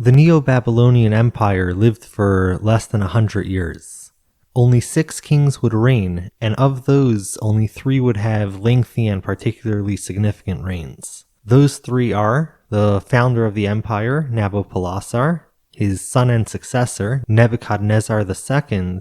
The Neo-Babylonian Empire lived for less than 100 years. Only 6 kings would reign, and of those, only 3 would have lengthy and particularly significant reigns. Those 3 are the founder of the empire, Nabopolassar, his son and successor, Nebuchadnezzar II,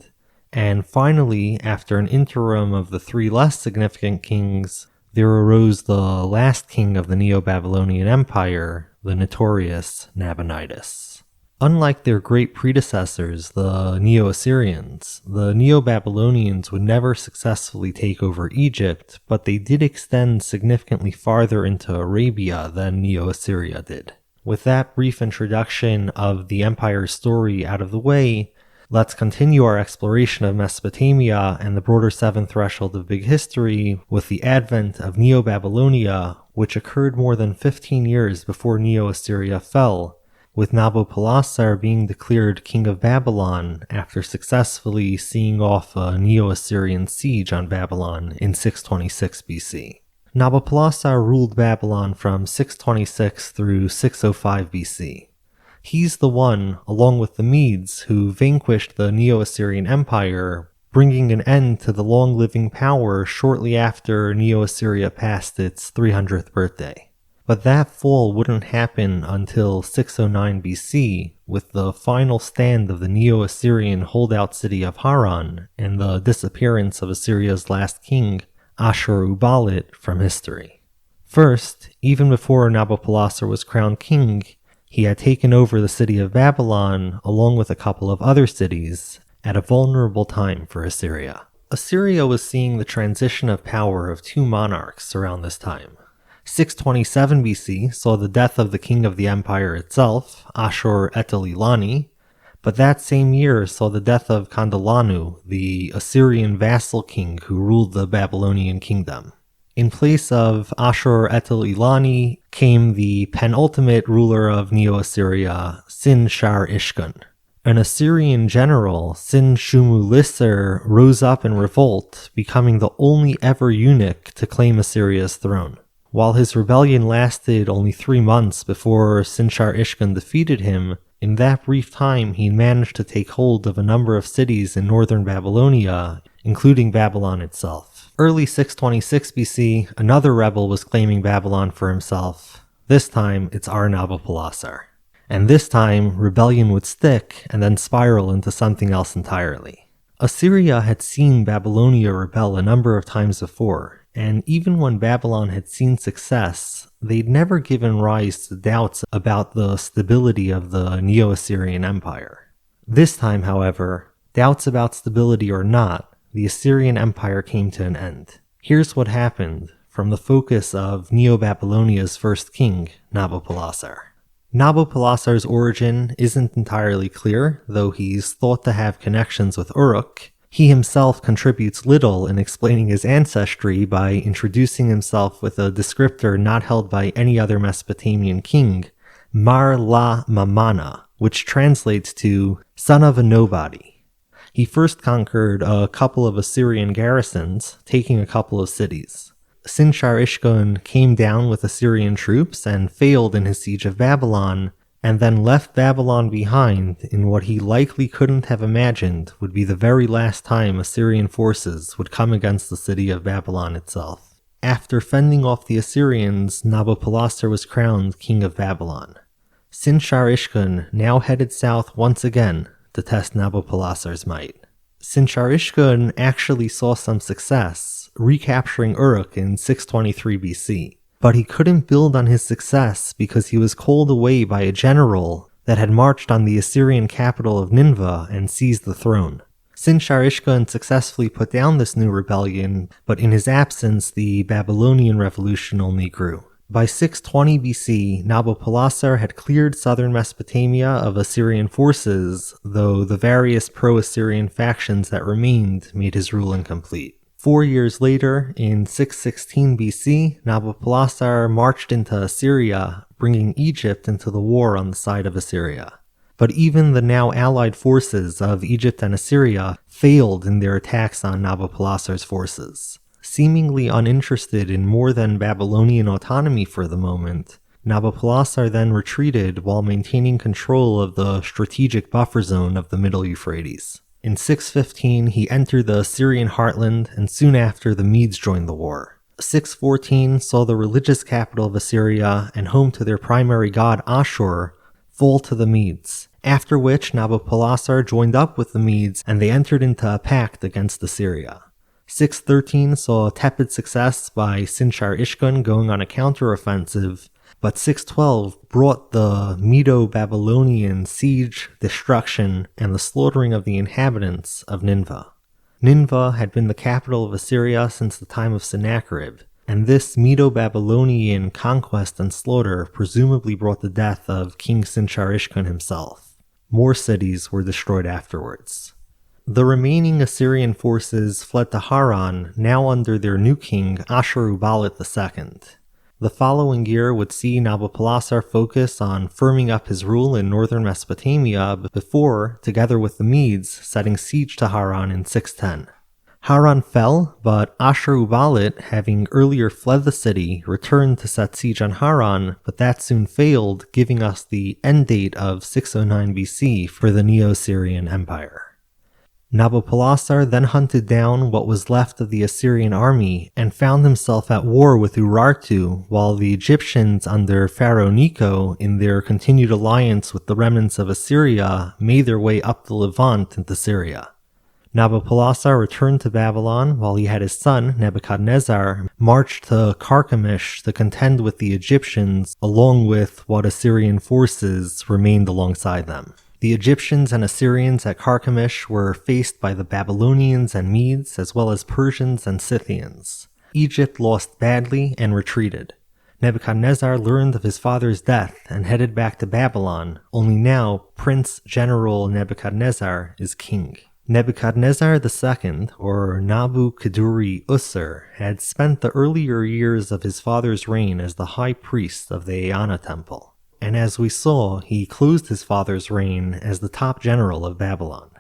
and finally, after an interim of the 3 less significant kings, there arose the last king of the Neo-Babylonian Empire, the notorious Nabonidus. Unlike their great predecessors, the Neo-Assyrians, the Neo-Babylonians would never successfully take over Egypt, but they did extend significantly farther into Arabia than Neo-Assyria did. With that brief introduction of the empire's story out of the way, let's continue our exploration of Mesopotamia and the broader 7th threshold of big history with the advent of Neo-Babylonia, which occurred more than 15 years before Neo-Assyria fell, with Nabopolassar being declared king of Babylon after successfully seeing off a Neo-Assyrian siege on Babylon in 626 BC. Nabopolassar ruled Babylon from 626 through 605 BC. He's the one, along with the Medes, who vanquished the Neo-Assyrian Empire, bringing an end to the long-living power shortly after Neo-Assyria passed its 300th birthday. But that fall wouldn't happen until 609 BC, with the final stand of the Neo-Assyrian holdout city of Haran and the disappearance of Assyria's last king, Ashur-uballit, from history. First, even before Nabopolassar was crowned king, he had taken over the city of Babylon along with a couple of other cities at a vulnerable time for Assyria. Assyria was seeing the transition of power of 2 monarchs around this time. 627 BC saw the death of the king of the empire itself, Ashur-etil-ilani, but that same year saw the death of Kandalanu, the Assyrian vassal king who ruled the Babylonian kingdom. In place of Ashur-etil-ilani came the penultimate ruler of Neo-Assyria, Sin-shar-ishkun. An Assyrian general, Sin-shumu-lisser, rose up in revolt, becoming the only ever eunuch to claim Assyria's throne. While his rebellion lasted only 3 months before Sin-shar-ishkun defeated him, in that brief time he managed to take hold of a number of cities in northern Babylonia, including Babylon itself. Early 626 BC, another rebel was claiming Babylon for himself. This time, it's Nabopolassar. And this time, rebellion would stick and then spiral into something else entirely. Assyria had seen Babylonia rebel a number of times before, and even when Babylon had seen success, they'd never given rise to doubts about the stability of the Neo-Assyrian Empire. This time, however, doubts about stability or not, the Assyrian Empire came to an end. Here's what happened from the focus of Neo-Babylonia's first king, Nabopolassar. Nabopolassar's origin isn't entirely clear, though he's thought to have connections with Uruk. He himself contributes little in explaining his ancestry by introducing himself with a descriptor not held by any other Mesopotamian king, Mar La Mamana, which translates to son of a nobody. He first conquered a couple of Assyrian garrisons, taking a couple of cities. Sin-shar-ishkun came down with Assyrian troops and failed in his siege of Babylon, and then left Babylon behind in what he likely couldn't have imagined would be the very last time Assyrian forces would come against the city of Babylon itself. After fending off the Assyrians, Nabopolassar was crowned king of Babylon. Sin-shar-ishkun now headed south once again to test Nabopolassar's might. Sin-shar-ishkun actually saw some success, recapturing Uruk in 623 BC. But he couldn't build on his success because he was called away by a general that had marched on the Assyrian capital of Nineveh and seized the throne. Sin-shar-ishkun successfully put down this new rebellion, but in his absence the Babylonian revolution only grew. By 620 BC, Nabopolassar had cleared southern Mesopotamia of Assyrian forces, though the various pro-Assyrian factions that remained made his rule incomplete. 4 years later, in 616 BC, Nabopolassar marched into Assyria, bringing Egypt into the war on the side of Assyria. But even the now allied forces of Egypt and Assyria failed in their attacks on Nabopolassar's forces. Seemingly uninterested in more than Babylonian autonomy for the moment, Nabopolassar then retreated while maintaining control of the strategic buffer zone of the Middle Euphrates. In 615, he entered the Assyrian heartland, and soon after the Medes joined the war. 614 saw the religious capital of Assyria and home to their primary god Ashur fall to the Medes, after which Nabopolassar joined up with the Medes and they entered into a pact against Assyria. 613 saw tepid success by Sinshar-Ishkun going on a counteroffensive, but 612 brought the Medo-Babylonian siege, destruction, and the slaughtering of the inhabitants of Nineveh. Nineveh had been the capital of Assyria since the time of Sennacherib, and this Medo-Babylonian conquest and slaughter presumably brought the death of King Sinshar-Ishkun himself. More cities were destroyed afterwards. The remaining Assyrian forces fled to Haran, now under their new king Ashurbanipal II. The following year would see Nabopolassar focus on firming up his rule in northern Mesopotamia before, together with the Medes, setting siege to Haran in 610. Haran fell, but Ashurbanipal, having earlier fled the city, returned to set siege on Haran, but that soon failed, giving us the end date of 609 BC for the Neo-Assyrian Empire. Nabopolassar then hunted down what was left of the Assyrian army and found himself at war with Urartu, while the Egyptians under Pharaoh Necho, in their continued alliance with the remnants of Assyria, made their way up the Levant into Syria. Nabopolassar returned to Babylon while he had his son, Nebuchadnezzar, march to Carchemish to contend with the Egyptians, along with what Assyrian forces remained alongside them. The Egyptians and Assyrians at Carchemish were faced by the Babylonians and Medes, as well as Persians and Scythians. Egypt lost badly and retreated. Nebuchadnezzar learned of his father's death and headed back to Babylon, only now Prince General Nebuchadnezzar is king. Nebuchadnezzar II, or Nabukadurri-Ussur, had spent the earlier years of his father's reign as the high priest of the Eanna Temple. And as we saw, he closed his father's reign as the top general of Babylon.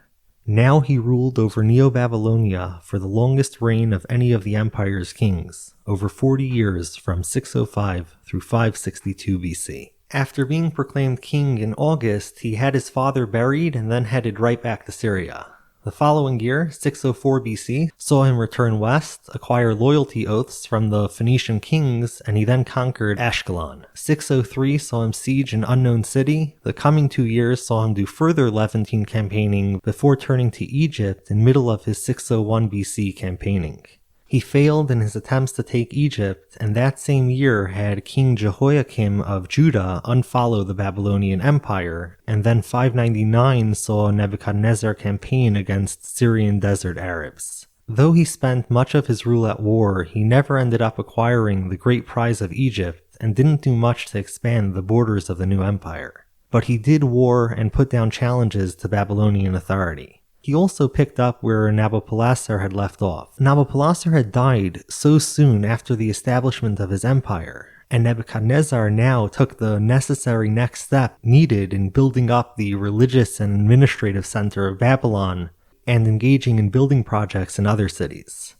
Now he ruled over Neo-Babylonia for the longest reign of any of the empire's kings, over 40 years from 605 through 562 BC. After being proclaimed king in August, he had his father buried and then headed right back to Syria. The following year, 604 BC, saw him return west, acquire loyalty oaths from the Phoenician kings, and he then conquered Ashkelon. 603 saw him siege an unknown city. The coming 2 years saw him do further Levantine campaigning before turning to Egypt in middle of his 601 BC campaigning. He failed in his attempts to take Egypt, and that same year had King Jehoiakim of Judah unfollow the Babylonian Empire, and then 599 saw Nebuchadnezzar campaign against Syrian desert Arabs. Though he spent much of his rule at war, he never ended up acquiring the great prize of Egypt, and didn't do much to expand the borders of the new empire. But he did war and put down challenges to Babylonian authority. He also picked up where Nabopolassar had left off. Nabopolassar had died so soon after the establishment of his empire, and Nebuchadnezzar now took the necessary next step needed in building up the religious and administrative center of Babylon and engaging in building projects in other cities.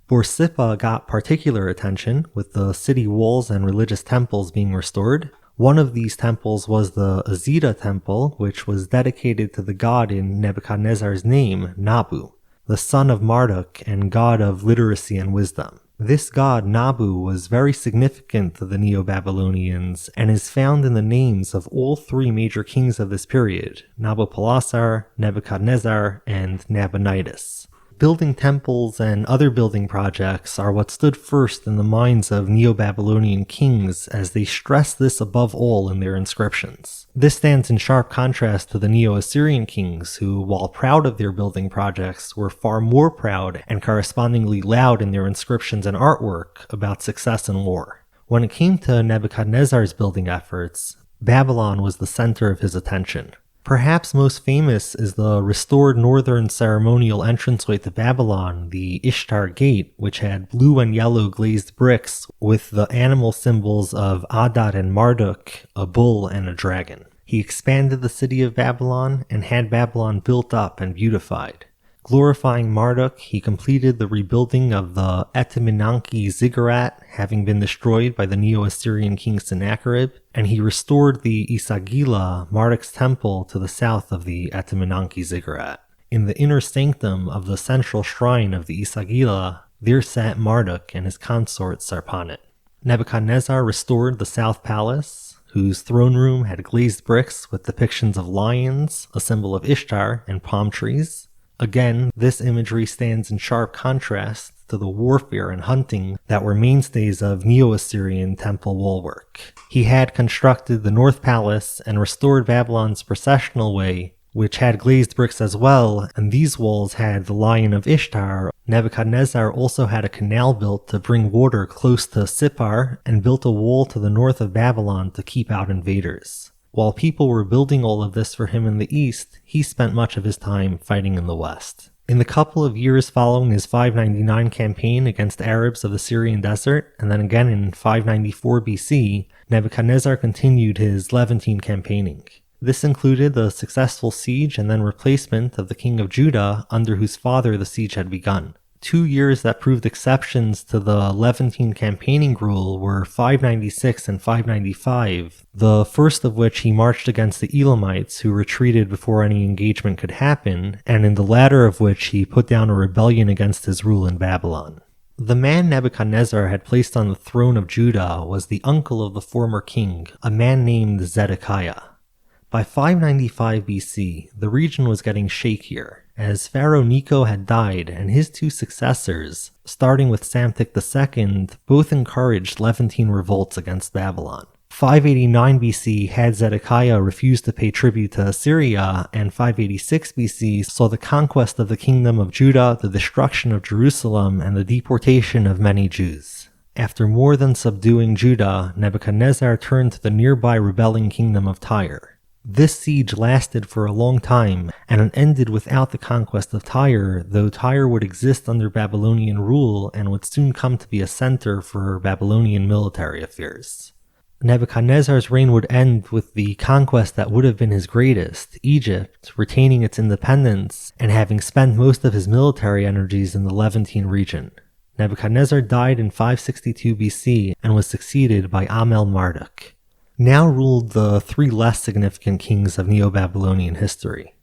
Borsippa got particular attention, with the city walls and religious temples being restored. One of these temples was the Azida temple, which was dedicated to the god in Nebuchadnezzar's name, Nabu, the son of Marduk and god of literacy and wisdom. This god, Nabu, was very significant to the Neo-Babylonians and is found in the names of all three major kings of this period, Nabopolassar, Nebuchadnezzar, and Nabonidus. Building temples and other building projects are what stood first in the minds of Neo-Babylonian kings, as they stress this above all in their inscriptions. This stands in sharp contrast to the Neo-Assyrian kings, who, while proud of their building projects, were far more proud and correspondingly loud in their inscriptions and artwork about success in war. When it came to Nebuchadnezzar's building efforts, Babylon was the center of his attention. Perhaps most famous is the restored northern ceremonial entranceway to Babylon, the Ishtar Gate, which had blue and yellow glazed bricks with the animal symbols of Adad and Marduk, a bull and a dragon. He expanded the city of Babylon and had Babylon built up and beautified. Glorifying Marduk, he completed the rebuilding of the Etemenanki ziggurat, having been destroyed by the Neo-Assyrian king Sennacherib, and he restored the Isagila, Marduk's temple, to the south of the Etemenanki ziggurat. In the inner sanctum of the central shrine of the Isagila, there sat Marduk and his consort Sarpanit. Nebuchadnezzar restored the South Palace, whose throne room had glazed bricks with depictions of lions, a symbol of Ishtar, and palm trees. Again, this imagery stands in sharp contrast to the warfare and hunting that were mainstays of Neo-Assyrian temple wallwork. He had constructed the North Palace and restored Babylon's processional way, which had glazed bricks as well, and these walls had the Lion of Ishtar. Nebuchadnezzar also had a canal built to bring water close to Sippar, and built a wall to the north of Babylon to keep out invaders. While people were building all of this for him in the east, he spent much of his time fighting in the west. In the couple of years following his 599 campaign against Arabs of the Syrian desert, and then again in 594 BC, Nebuchadnezzar continued his Levantine campaigning. This included the successful siege and then replacement of the king of Judah, under whose father the siege had begun. 2 years that proved exceptions to the Levantine campaigning rule were 596 and 595, the first of which he marched against the Elamites, who retreated before any engagement could happen, and in the latter of which he put down a rebellion against his rule in Babylon. The man Nebuchadnezzar had placed on the throne of Judah was the uncle of the former king, a man named Zedekiah. By 595 BC, the region was getting shakier, as Pharaoh Necho had died and his two successors, starting with Psamtik II, both encouraged Levantine revolts against Babylon. 589 BC had Zedekiah refused to pay tribute to Assyria, and 586 BC saw the conquest of the kingdom of Judah, the destruction of Jerusalem, and the deportation of many Jews. After more than subduing Judah, Nebuchadnezzar turned to the nearby rebelling kingdom of Tyre. This siege lasted for a long time, and it ended without the conquest of Tyre, though Tyre would exist under Babylonian rule and would soon come to be a center for Babylonian military affairs. Nebuchadnezzar's reign would end with the conquest that would have been his greatest, Egypt, retaining its independence and having spent most of his military energies in the Levantine region. Nebuchadnezzar died in 562 BC and was succeeded by Amel-Marduk. Now ruled the three less significant kings of Neo-Babylonian history.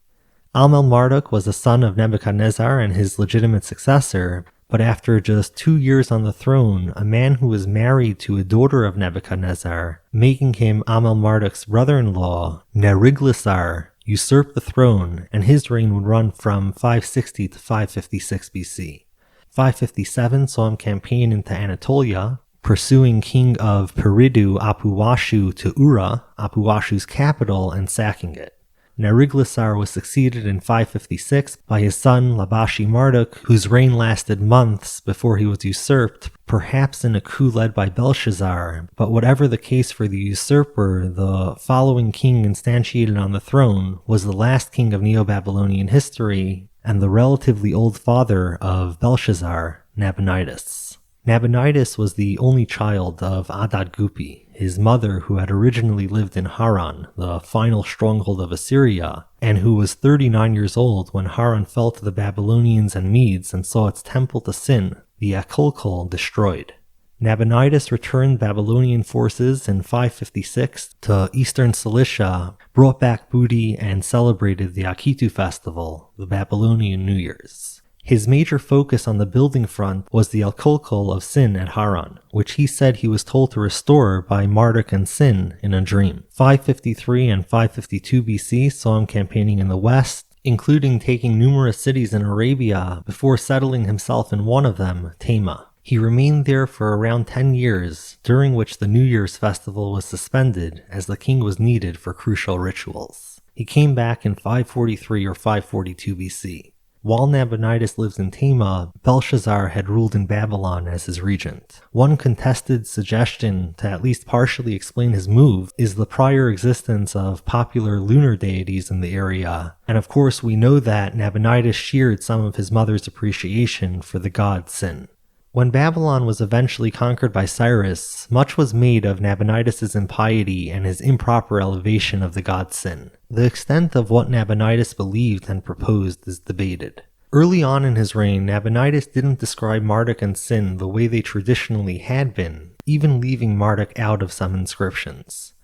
Amel-Marduk was the son of Nebuchadnezzar and his legitimate successor, but after just 2 years on the throne, a man who was married to a daughter of Nebuchadnezzar, making him Amel-Marduk's brother-in-law, Neriglissar, usurped the throne, and his reign would run from 560 to 556 BC. 557 saw him campaign into Anatolia, pursuing king of Peridu Apuwashu to Ura, Apuwashu's capital, and sacking it. Neriglissar was succeeded in 556 by his son Labashi-Marduk, whose reign lasted months before he was usurped, perhaps in a coup led by Belshazzar, but whatever the case for the usurper, the following king instantiated on the throne was the last king of Neo-Babylonian history, and the relatively old father of Belshazzar, Nabonidus. Nabonidus was the only child of Adad-Gupi, his mother who had originally lived in Haran, the final stronghold of Assyria, and who was 39 years old when Haran fell to the Babylonians and Medes and saw its temple to Sin, the Akulkul, destroyed. Nabonidus returned Babylonian forces in 556 to eastern Cilicia, brought back booty, and celebrated the Akitu festival, the Babylonian New Year's. His major focus on the building front was the Akulkul of Sin at Haran, which he said he was told to restore by Marduk and Sin in a dream. 553 and 552 BC saw him campaigning in the west, including taking numerous cities in Arabia before settling himself in one of them, Tema. He remained there for around 10 years, during which the New Year's festival was suspended as the king was needed for crucial rituals. He came back in 543 or 542 BC. While Nabonidus lives in Tema, Belshazzar had ruled in Babylon as his regent. One contested suggestion to at least partially explain his move is the prior existence of popular lunar deities in the area, and of course we know that Nabonidus shared some of his mother's appreciation for the god Sin. When Babylon was eventually conquered by Cyrus, much was made of Nabonidus' impiety and his improper elevation of the god Sin. The extent of what Nabonidus believed and proposed is debated. Early on in his reign, Nabonidus didn't describe Marduk and Sin the way they traditionally had been, even leaving Marduk out of some inscriptions.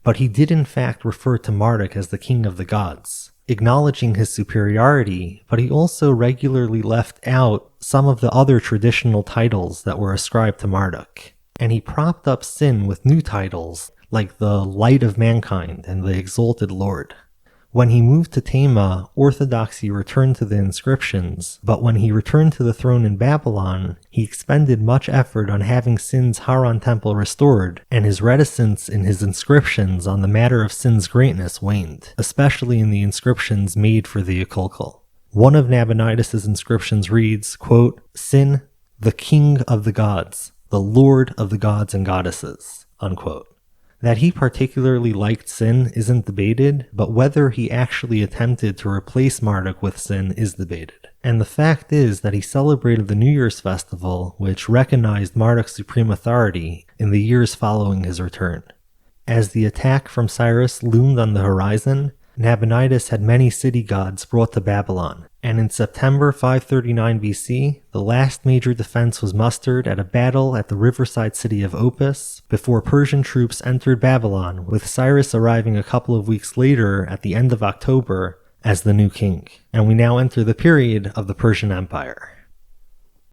But he did in fact refer to Marduk as the king of the gods, acknowledging his superiority, but he also regularly left out some of the other traditional titles that were ascribed to Marduk. And he propped up Sin with new titles, like the Light of Mankind and the Exalted Lord. When he moved to Tema, orthodoxy returned to the inscriptions, but when he returned to the throne in Babylon, he expended much effort on having Sin's Haran temple restored, and his reticence in his inscriptions on the matter of Sin's greatness waned, especially in the inscriptions made for the Oculcal. One of Nabonidus' inscriptions reads, quote, Sin, the king of the gods, the lord of the gods and goddesses, unquote. That he particularly liked Sin isn't debated, but whether he actually attempted to replace Marduk with Sin is debated. And the fact is that he celebrated the New Year's festival, which recognized Marduk's supreme authority in the years following his return. As the attack from Cyrus loomed on the horizon, Nabonidus had many city gods brought to Babylon, and in September 539 BC, the last major defense was mustered at a battle at the riverside city of Opis before Persian troops entered Babylon, with Cyrus arriving a couple of weeks later at the end of October as the new king. And we now enter the period of the Persian Empire.